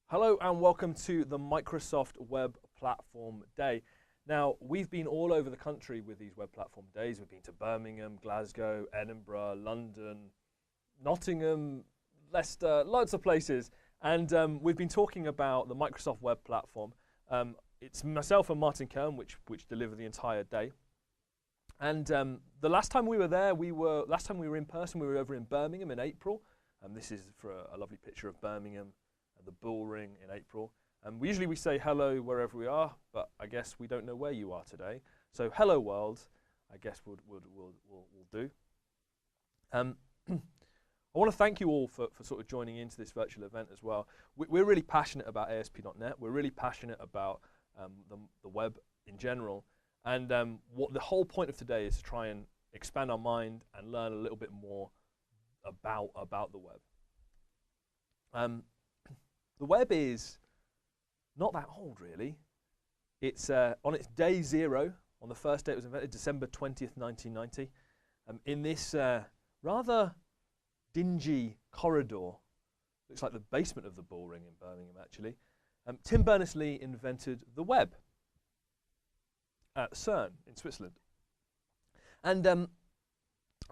Hello and welcome to the Microsoft Web Platform Day. Now, we've been all over the country with these Web Platform Days. We've been to Birmingham, Glasgow, Edinburgh, London, Nottingham, Leicester, loads of places. And we've been talking about the Microsoft Web Platform. It's myself and Martin Kern which deliver the entire day. And the last time we were there, last time we were in person, we were over in Birmingham in April. This is for a lovely picture of Birmingham, the Bull Ring in April. Usually we say hello wherever we are, but I guess we don't know where you are today. So hello world, I guess we'll do. I want to thank you all for sort of joining into this virtual event as well. We're really passionate about ASP.NET. We're really passionate about the web in general. And what the whole point of today is to try and expand our mind and learn a little bit more about the web. The web is not that old, really. It's on its day zero, on the first day it was invented, December 20th, 1990. In this rather dingy corridor, looks like the basement of the Bull Ring in Birmingham, actually. Tim Berners-Lee invented the web at CERN in Switzerland. And I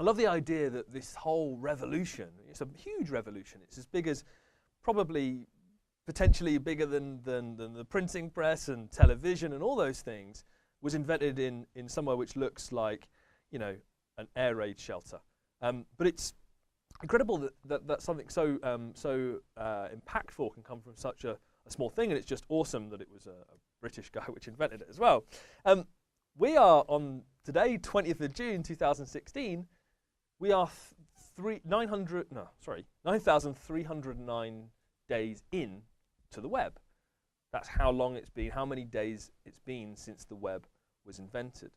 love the idea that this whole revolution, it's a huge revolution. It's as big as, probably potentially bigger than the printing press and television and all those things, was invented in somewhere which looks like, you know, an air raid shelter. But it's incredible that something so impactful can come from such a small thing, and it's just awesome that it was a British guy which invented it as well. We are on today, 20th of June 2016. We are 9,309 days in to the web. That's how long it's been, how many days it's been since the web was invented.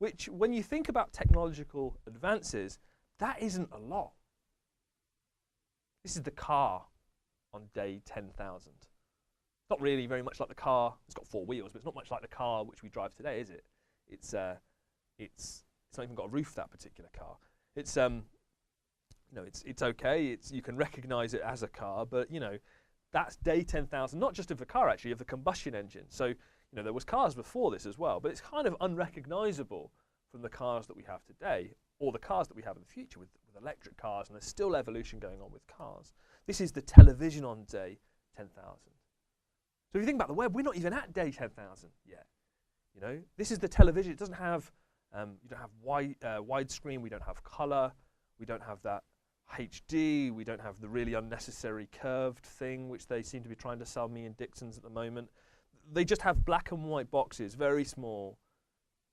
Which, when you think about technological advances, that isn't a lot. This is the car on day 10,000. Not really very much like the car. It's got 4 wheels, but it's not much like the car which we drive today, is it? It's not even got a roof, that particular car. It's it's okay. You can recognise it as a car, but that's day 10,000. Not just of the car, actually, of the combustion engine. So there was cars before this as well, but it's kind of unrecognisable from the cars that we have today, or the cars that we have in the future with electric cars. And there's still evolution going on with cars. This is the television on day 10,000. So if you think about the web, we're not even at day 10,000 yet. This is the television. It doesn't have, you don't have widescreen. We don't have color. We don't have that HD. We don't have the really unnecessary curved thing, which they seem to be trying to sell me in Dixon's at the moment. They just have black and white boxes, very small,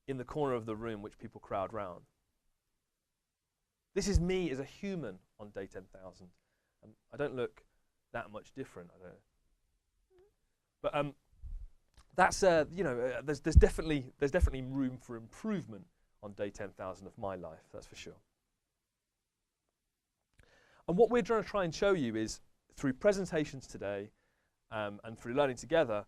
in the corner of the room, which people crowd round. This is me as a human on day 10,000. I don't look that much different. I don't. But that's there's definitely room for improvement on day 10,000 of my life. That's for sure. And what we're going to try and show you is, through presentations today and through learning together,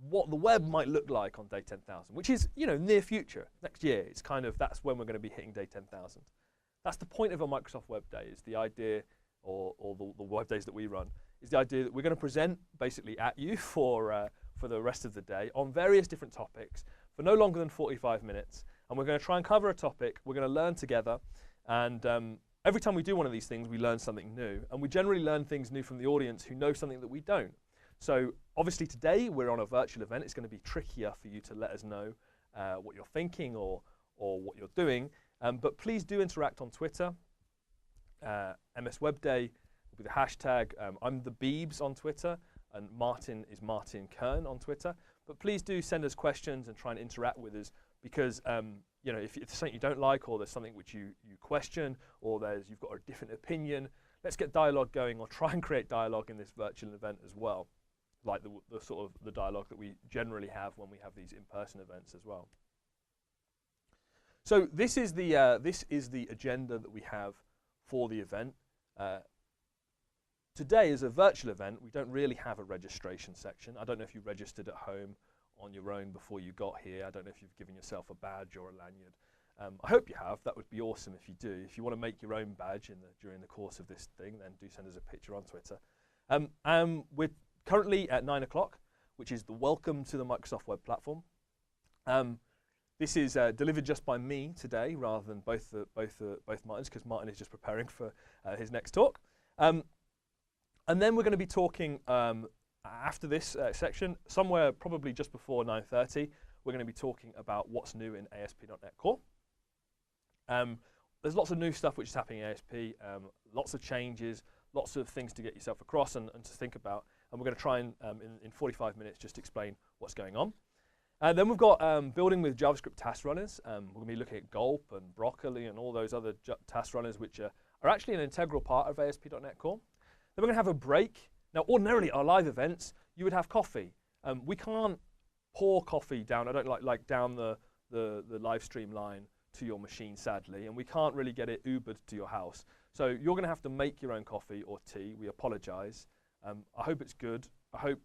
what the web might look like on day 10,000, which is near future, next year. It's that's when we're going to be hitting day 10,000. That's the point of a Microsoft Web Day. Is the idea, or the web days that we run, is the idea that we're going to present basically at you for the rest of the day on various different topics for no longer than 45 minutes. And we're going to try and cover a topic. We're going to learn together. And every time we do one of these things, we learn something new. And we generally learn things new from the audience who know something that we don't. So obviously today we're on a virtual event. It's going to be trickier for you to let us know what you're thinking or what you're doing. But please do interact on Twitter. MS Web Day will be the hashtag. I'm the Beebs on Twitter, and Martin is Martin Kern on Twitter. But please do send us questions and try and interact with us, because if there's something you don't like, or there's something which you question, or you've got a different opinion, let's get dialogue going, or try and create dialogue in this virtual event as well, like the sort of the dialogue that we generally have when we have these in-person events as well. So this is the agenda that we have for the event. Today is a virtual event. We don't really have a registration section. I don't know if you registered at home on your own before you got here. I don't know if you've given yourself a badge or a lanyard. I hope you have. That would be awesome if you do. If you want to make your own badge during the course of this thing, then do send us a picture on Twitter. We're currently at 9 o'clock, which is the Welcome to the Microsoft Web Platform. This is delivered just by me today, rather than both Martins, because Martin is just preparing for his next talk. And then we're going to be talking after this section, somewhere probably just before 9:30. We're going to be talking about what's new in ASP.NET Core. There's lots of new stuff which is happening in ASP, lots of changes, lots of things to get yourself across and to think about. And we're going to try and, in 45 minutes, just explain what's going on. And then we've got building with JavaScript task runners. We're going to be looking at Gulp and Broccoli and all those other task runners, which are actually an integral part of ASP.NET Core. Then we're going to have a break. Now, ordinarily, our live events, you would have coffee. We can't pour coffee down. I don't like down the live stream line to your machine, sadly, and we can't really get it Ubered to your house. So you're going to have to make your own coffee or tea. We apologize. I hope it's good. I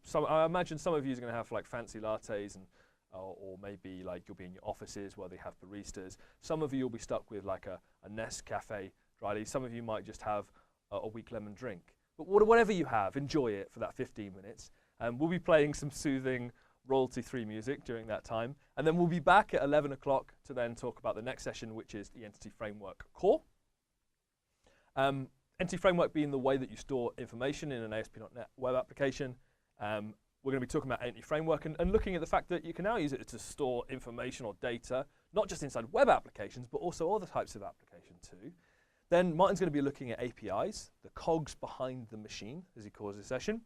imagine some of you are going to have like fancy lattes and or maybe like you'll be in your offices where they have baristas. Some of you will be stuck with like a Nescafe dryly. Some of you might just have a weak lemon drink. But whatever you have, enjoy it for that 15 minutes. We'll be playing some soothing royalty-free music during that time. And then we'll be back at 11 o'clock to then talk about the next session, which is the Entity Framework Core. Entity Framework being the way that you store information in an ASP.NET web application. We're going to be talking about Entity Framework and looking at the fact that you can now use it to store information or data, not just inside web applications, but also other types of applications too. Then Martin's going to be looking at APIs, the cogs behind the machine, as he calls this session.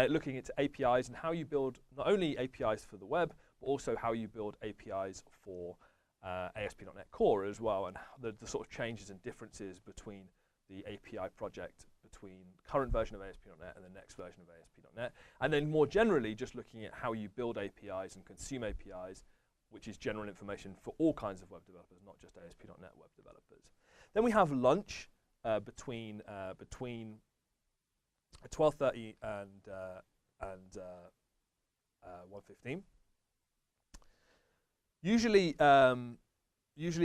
Looking at APIs and how you build not only APIs for the web, but also how you build APIs for ASP.NET Core as well, and the sort of changes and differences between the API project between the current version of ASP.NET and the next version of ASP.NET. And then more generally, just looking at how you build APIs and consume APIs, which is general information for all kinds of web developers, not just ASP.NET web developers. Then we have lunch between 12:30 and 1:15. Usually,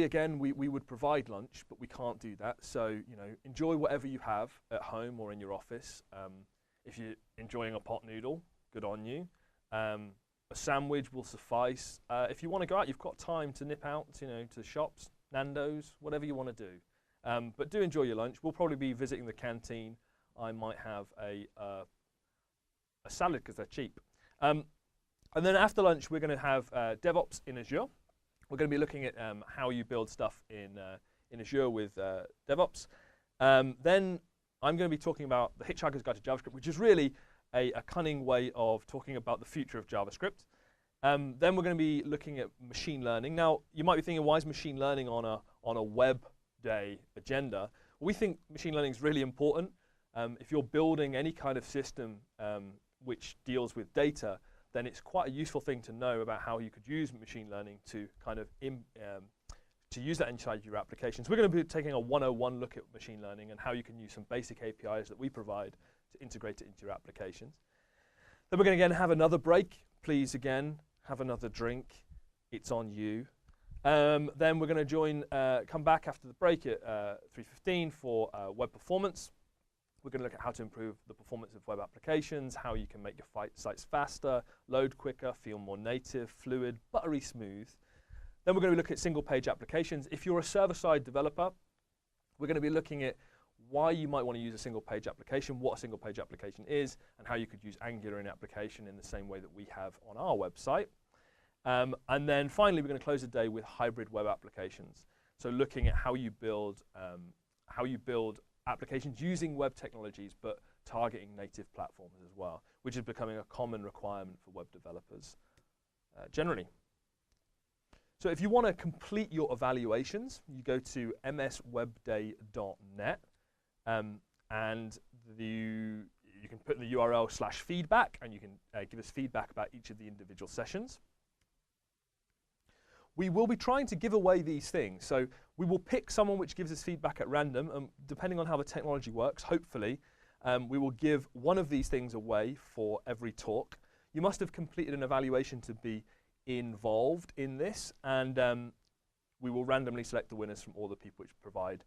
again, we would provide lunch, but we can't do that. So, enjoy whatever you have at home or in your office. If you're enjoying a pot noodle, good on you. A sandwich will suffice. If you want to go out, you've got time to nip out, to the shops, Nando's, whatever you want to do. But do enjoy your lunch. We'll probably be visiting the canteen. I might have a salad because they're cheap. And then after lunch, we're going to have DevOps in Azure. We're going to be looking at how you build stuff in Azure with DevOps. Then I'm going to be talking about the Hitchhiker's Guide to JavaScript, which is really a cunning way of talking about the future of JavaScript. Then we're going to be looking at machine learning. Now, you might be thinking, why is machine learning on a web day agenda? Well, we think machine learning is really important. If you're building any kind of system which deals with data, then it's quite a useful thing to know about how you could use machine learning to kind of to use that inside your applications. We're going to be taking a 101 look at machine learning and how you can use some basic APIs that we provide to integrate it into your applications. Then we're going to again have another break. Please, again, have another drink. It's on you. Then we're going to come back after the break at 3:15 for web performance. We're going to look at how to improve the performance of web applications, how you can make your sites faster, load quicker, feel more native, fluid, buttery smooth. Then we're going to look at single-page applications. If you're a server-side developer, we're going to be looking at why you might want to use a single-page application, what a single-page application is, and how you could use Angular in application in the same way that we have on our website. And then finally, we're going to close the day with hybrid web applications. So looking at how you build applications using web technologies, but targeting native platforms as well, which is becoming a common requirement for web developers generally. So if you want to complete your evaluations, you go to mswebday.net, and you can put in the URL /feedback, and you can give us feedback about each of the individual sessions. We will be trying to give away these things. So we will pick someone which gives us feedback at random, and depending on how the technology works, hopefully, we will give one of these things away for every talk. You must have completed an evaluation to be involved in this, and we will randomly select the winners from all the people which provide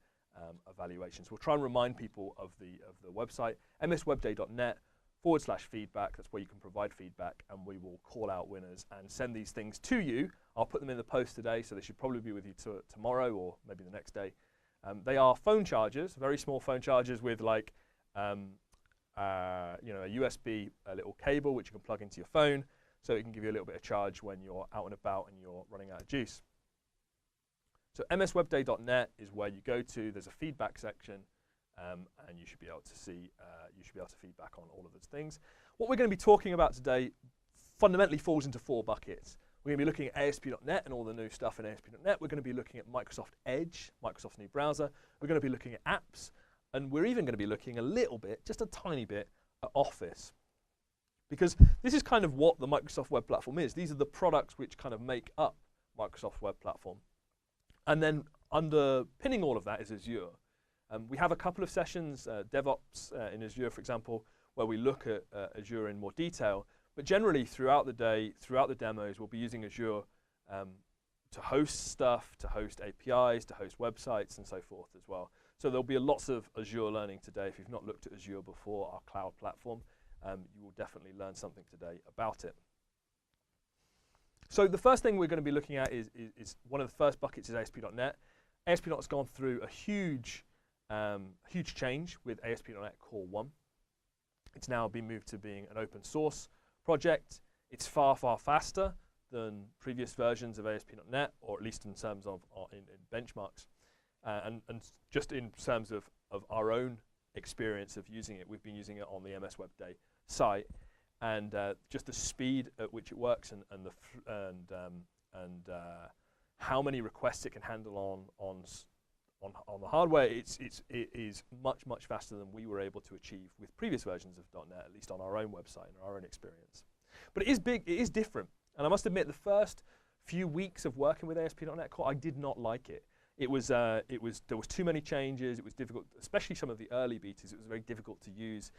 evaluations. We'll try and remind people of the website, mswebday.net /feedback. That's where you can provide feedback, and we will call out winners and send these things to you. I'll put them in the post today, so they should probably be with you tomorrow or maybe the next day. They are phone chargers, very small phone chargers with like a USB little cable which you can plug into your phone, so it can give you a little bit of charge when you're out and about and you're running out of juice. So mswebday.net is where you go to. There's a feedback section, and you should be able to see, feedback on all of those things. What we're going to be talking about today fundamentally falls into 4 buckets. We're going to be looking at ASP.NET and all the new stuff in ASP.NET. We're going to be looking at Microsoft Edge, Microsoft's new browser. We're going to be looking at apps, and we're even going to be looking a little bit, just a tiny bit, at Office. Because this is kind of what the Microsoft Web Platform is. These are the products which kind of make up Microsoft Web Platform. And then underpinning all of that is Azure. We have a couple of sessions, DevOps in Azure, for example, where we look at Azure in more detail. But generally, throughout the day, throughout the demos, we'll be using Azure to host stuff, to host APIs, to host websites, and so forth as well. So there'll be lots of Azure learning today. If you've not looked at Azure before, our cloud platform, you will definitely learn something today about it. So the first thing we're going to be looking at is one of the first buckets is ASP.NET. ASP.NET has gone through a huge change with ASP.NET Core 1. It's now been moved to being an open source project. It's far, far faster than previous versions of ASP.NET, or at least in terms of in benchmarks. And just in terms of our own experience of using it, we've been using it on the MS Web Day site, and just the speed at which it works and how many requests it can handle on the hardware, it is much faster than we were able to achieve with previous versions of .NET, at least on our own website and our own experience. But it is big, it is different, and I must admit the first few weeks of working with ASP.NET Core, I did not like it. There was too many changes. It was difficult, especially some of the early betas. It was very difficult to use.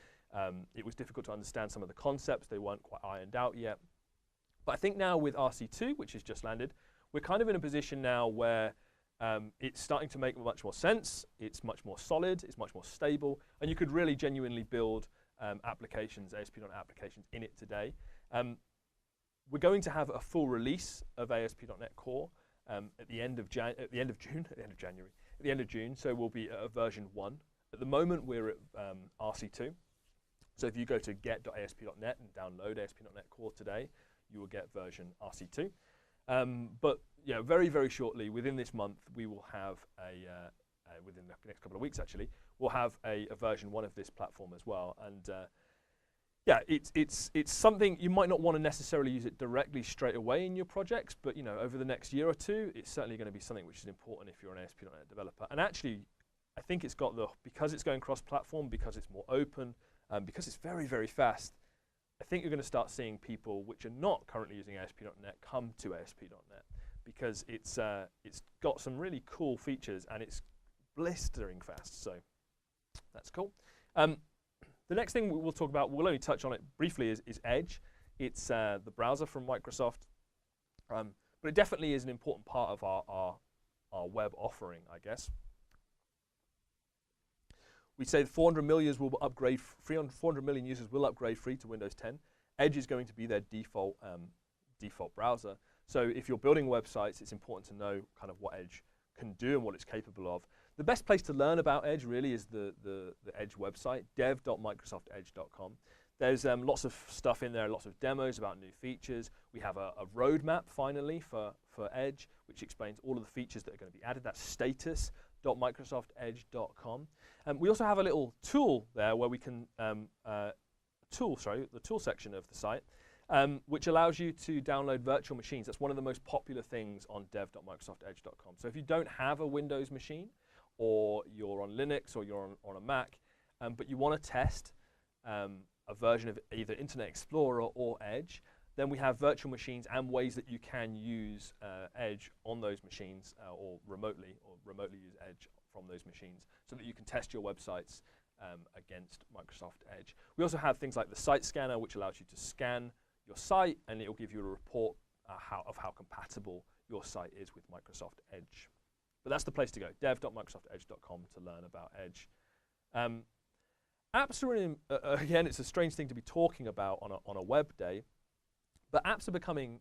It was difficult to understand some of the concepts. They weren't quite ironed out yet. But I think now with RC2, which has just landed, we're kind of in a position now where it's starting to make much more sense. It's much more solid. It's much more stable. And you could really genuinely build applications, ASP.NET applications in it today. We're going to have a full release of ASP.NET Core at the end of June. So we'll be at version 1. At the moment, we're at RC2. So if you go to get.asp.net and download ASP.NET Core today, you will get version RC2. But yeah, very, very shortly, within this month, we will have within the next couple of weeks actually, we'll have a version 1 of this platform as well. And yeah, it's something you might not want to necessarily use it directly straight away in your projects, but over the next year or two, it's certainly going to be something which is important if you're an ASP.NET developer. And actually, I think it's got because it's going cross-platform, because it's more open, because it's very, very fast, I think you're going to start seeing people which are not currently using ASP.NET come to ASP.NET, because it's got some really cool features and it's blistering fast. So that's cool. The next thing we'll talk about, we'll only touch on it briefly, is Edge. It's the browser from Microsoft, but it definitely is an important part of our web offering, I guess. We say 400 million users will upgrade. 400 million users will upgrade free to Windows 10. Edge is going to be their default browser. So if you're building websites, it's important to know kind of what Edge can do and what it's capable of. The best place to learn about Edge really is the Edge website, dev.microsoftedge.com. There's lots of stuff in there, lots of demos about new features. We have a roadmap finally for Edge, which explains all of the features that are going to be added. That's status.microsoftedge.com. We also have a little tool there where we can, the tool section of the site, which allows you to download virtual machines. That's one of the most popular things on dev.microsoftedge.com. So if you don't have a Windows machine, or you're on Linux, or you're on a Mac, but you want to test a version of either Internet Explorer or Edge, then we have virtual machines and ways that you can use Edge on those machines, or remotely use Edge from those machines, so that you can test your websites against Microsoft Edge. We also have things like the Site Scanner, which allows you to scan your site, and it will give you a report of how compatible your site is with Microsoft Edge. But that's the place to go, dev.microsoftedge.com, to learn about Edge. apps are again, it's a strange thing to be talking about on a web day, but apps are becoming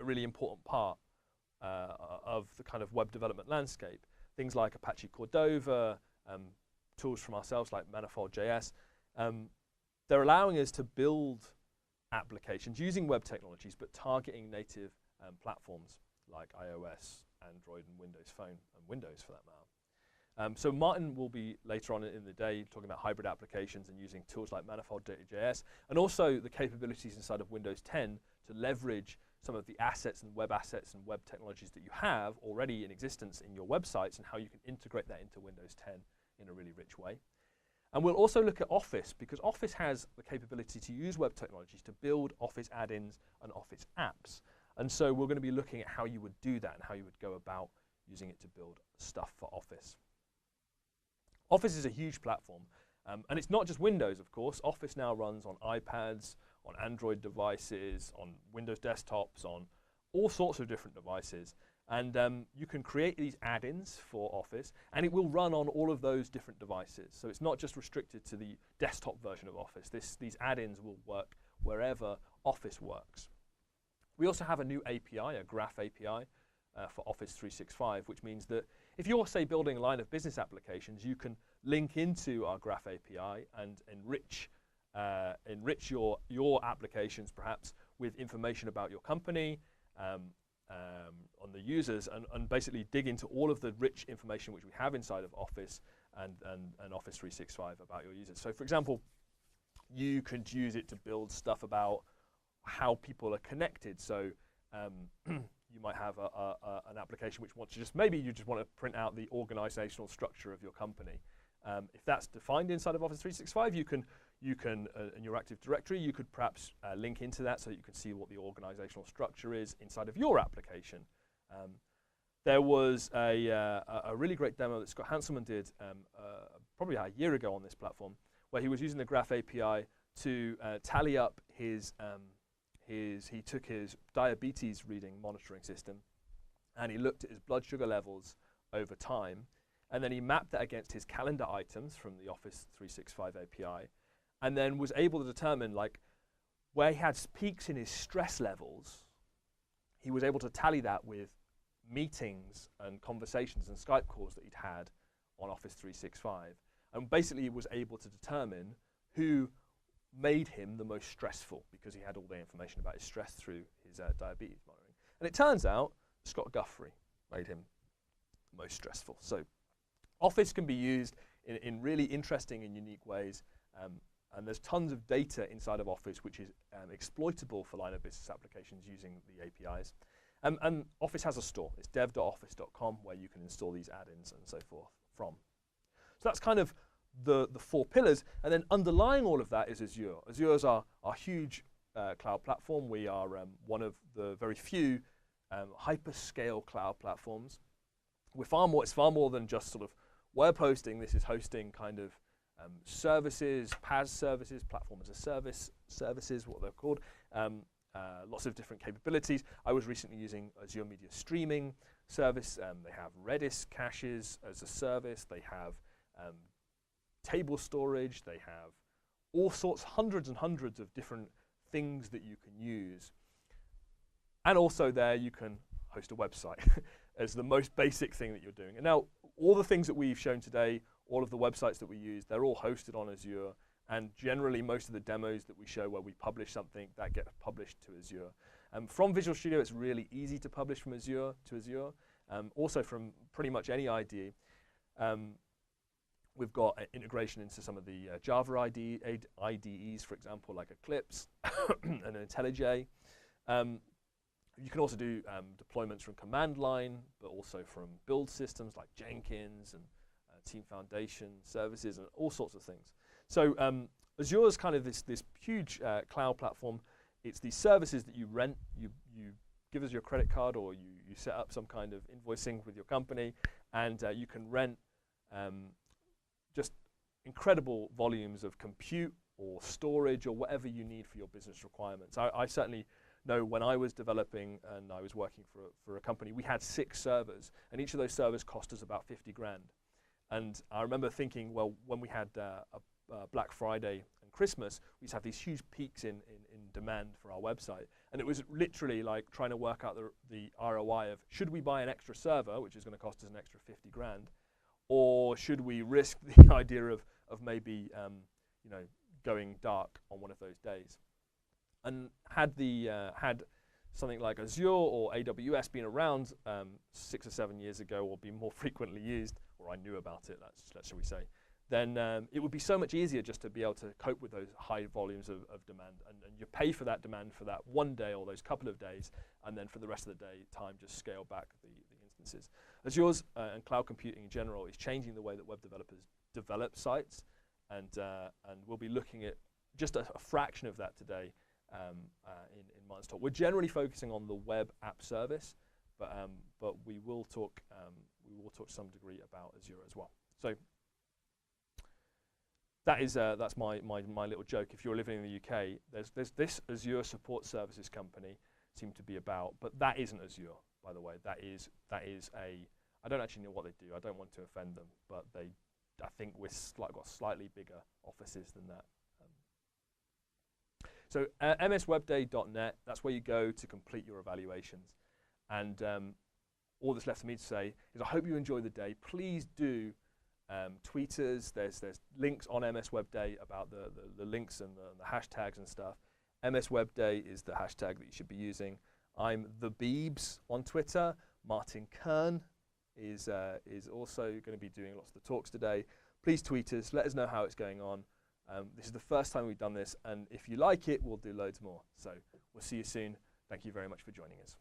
a really important part of the kind of web development landscape. Things like Apache Cordova, tools from ourselves like Manifold.js, they're allowing us to build applications using web technologies, but targeting native platforms like iOS, Android, and Windows Phone, and Windows for that matter. So Martin will be later on in the day talking about hybrid applications and using tools like Manifold.js, and also the capabilities inside of Windows 10 to leverage some of the assets and web technologies that you have already in existence in your websites, and how you can integrate that into Windows 10 in a really rich way. And we'll also look at Office, because Office has the capability to use web technologies to build Office add-ins and Office apps. And so we're going to be looking at how you would do that and how you would go about using it to build stuff for Office. Office is a huge platform, and it's not just Windows, of course. Office now runs on iPads, on Android devices, on Windows desktops, on all sorts of different devices. And you can create these add-ins for Office, and it will run on all of those different devices. So it's not just restricted to the desktop version of Office. These add-ins will work wherever Office works. We also have a new API, a Graph API, for Office 365, which means that if you're, say, building line of business applications, you can link into our Graph API and enrich your applications, perhaps, with information about your company, on the users, and basically dig into all of the rich information which we have inside of Office and Office 365 about your users. So, for example, you could use it to build stuff about how people are connected. So you might have an application which wants to maybe you just want to print out the organizational structure of your company. If that's defined inside of Office 365, you can in your Active Directory, you could perhaps link into that so that you can see what the organizational structure is inside of your application. There was a really great demo that Scott Hanselman did probably a year ago on this platform, where he was using the Graph API to tally up he took his diabetes reading monitoring system, and he looked at his blood sugar levels over time, and then he mapped that against his calendar items from the Office 365 API, and then was able to determine, like, where he had peaks in his stress levels. He was able to tally that with meetings and conversations and Skype calls that he'd had on Office 365, and basically was able to determine who made him the most stressful, because he had all the information about his stress through his diabetes monitoring. And it turns out Scott Guthrie made him the most stressful. So Office can be used in really interesting and unique ways, and there's tons of data inside of Office which is exploitable for line of business applications using the APIs. And Office has a store. It's dev.office.com, where you can install these add-ins and so forth from. So that's kind of the four pillars, and then underlying all of that is Azure. Azure is our huge cloud platform. We are one of the very few hyperscale cloud platforms. It's far more than just sort of web hosting. This is hosting kind of services, PaaS services, platform as a service services, what they're called. Lots of different capabilities. I was recently using Azure Media Streaming service. They have Redis caches as a service. They have table storage. They have all sorts, hundreds and hundreds of different things that you can use. And also there you can host a website as the most basic thing that you're doing. And now all the things that we've shown today, all of the websites that we use, they're all hosted on Azure. And generally most of the demos that we show where we publish something, that get published to Azure. From Visual Studio, it's really easy to publish from Azure to Azure. Also from pretty much any IDE. We've got integration into some of the Java IDEs, for example, like Eclipse and IntelliJ. You can also do deployments from command line, but also from build systems like Jenkins and Team Foundation services and all sorts of things. So Azure is kind of this huge cloud platform. It's these services that you rent. You give us your credit card, or you set up some kind of invoicing with your company, and you can rent just incredible volumes of compute or storage or whatever you need for your business requirements. I certainly know when I was developing and I was working for a company, we had 6 servers, and each of those servers cost us about 50 grand. And I remember thinking, well, when we had Black Friday and Christmas, we used to have these huge peaks in demand for our website. And it was literally like trying to work out the ROI of, should we buy an extra server, which is going to cost us an extra 50 grand, or should we risk the idea of maybe going dark on one of those days? And had something like Azure or AWS been around 6 or 7 years ago, or been more frequently used, or I knew about it, shall we say, then it would be so much easier just to be able to cope with those high volumes of demand. And you pay for that demand for that one day or those couple of days, and then for the rest of the day, time just scale back the instances. Azure's and cloud computing in general is changing the way that web developers develop sites, and we'll be looking at just a fraction of that today in Martin's talk. We're generally focusing on the web app service, but we will talk to some degree about Azure as well. So that's my little joke. If you're living in the UK, there's this Azure Support Services company seem to be about, but that isn't Azure, by the way. That is I don't actually know what they do. I don't want to offend them, but I think we've got slightly bigger offices than that. So mswebday.net, that's where you go to complete your evaluations. And all that's left for me to say is I hope you enjoy the day. Please do tweet us. There's links on MS Web Day about the links and the hashtags and stuff. MS Web Day is the hashtag that you should be using. I'm the Beebs on Twitter. Martin Kern is also going to be doing lots of the talks today. Please tweet us. Let us know how it's going on. This is the first time we've done this, and if you like it, we'll do loads more. So we'll see you soon. Thank you very much for joining us.